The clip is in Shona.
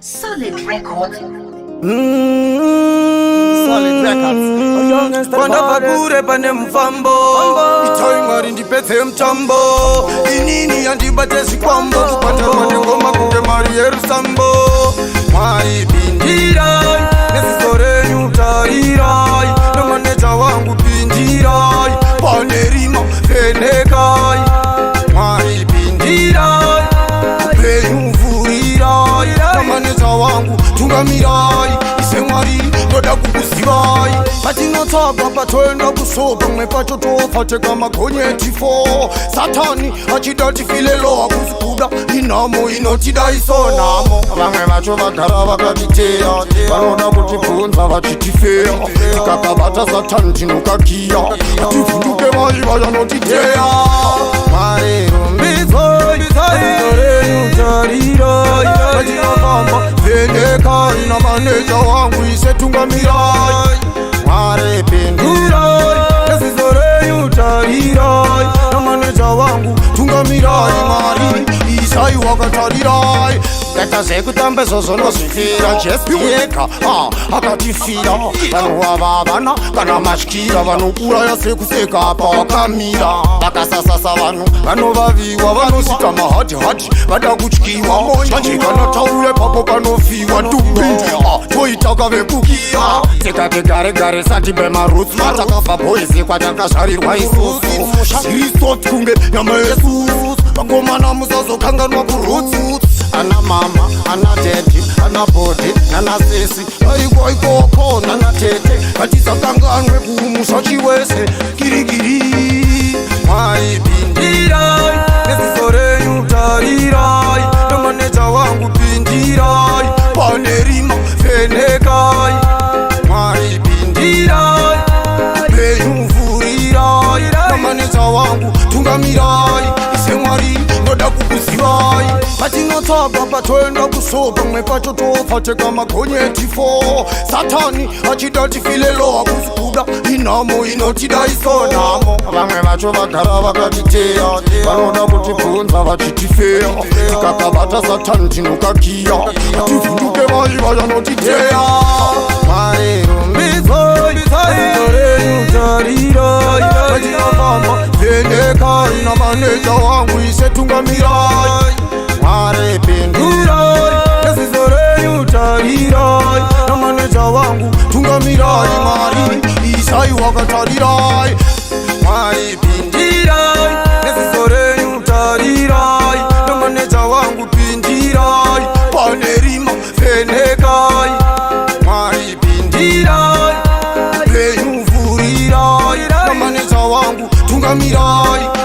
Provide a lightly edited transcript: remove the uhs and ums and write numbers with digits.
Solid Records. Solid Records. Kwanda pakure pane mufambo itawi mwari ndipedze mutambo inini yandibate zvikwambo kupata pane ngoma kunge mari yerusambo mwari pindirai neziso renyu tarirai nomaneja wangu pindirai pane rima vhenekai mwari pindirai upenyu vhurirai nomaneja wangu tungamirai ise mwari ndoda kukuzivai patinotsvaga patoenda kusopa mwe pacho topfateka magonyeti 4 satani achida tifileloha kuzikuda inhamo inotida isonamo vamwe vacho vagara vakatiteya vanoda kutibvunza vachitifeya tikakabata satani tinokakiya ativhunduke vaiva vanotiteya mwari rumbidzoi renyu tarirai vatinofamba vhendekai namaneja wangu isetungamirai mwari pindurai neziso renyu tarirai namaneja wangu tungamirai mwari isai wakatarirai Leta zvekutamba zvozvonozvifira Jesu yega akatifira vanhuva vavana kana matyira vanouraya sekuseka apa wakamira vakasasasa vanhu vanovaviwa vanosita mahadhihadhi vada kutyiwa zvanje kana taure papo panofiwa dumbi toitaka vekukiya tikagegare sati bemarutsi matakabva boisi kwatakazvarirwa isusu zvirisoti kunge nyama yesusu vakomana musazokanganwa kurutsi ana mama, ana daddy, ana body, ana sisi Aiko, nana tete Katisa kanganwe kumusha chiwese Kirikiri Mwari pindirai Neziso renyu tarirai Nomaneja wangu pindirai Pane rima vhenekai Mwari pindirai Upenyu vhurirai Nomaneja wangu tungamirai ise mwari ndoda kukuzivai patinotsvaga patoenda kusopa mwe pacho topfateka magonyeti 4 satani achida tifileloha kuzikuda inhamo inotida isonamo vamwe vacho vagara vakatiteya vanoda kutibvunza vachitifeya tikakabata satani tinokakiya ativhunduke vaiva vanotiteya mwari rumbidzoi ziso renyu tarirai vatinofamba vhendekai namaneja wangu isetungamirai mwari pindurai neziso renyu tarirai namaneja wangu tungamirai mwari isai wakatarirai mwari pindirai neziso renyu tarirai namaneja wangu pindirai pane rima vhenekai mwari pindirai upenyu vhurirai namaneja wangu tungamirai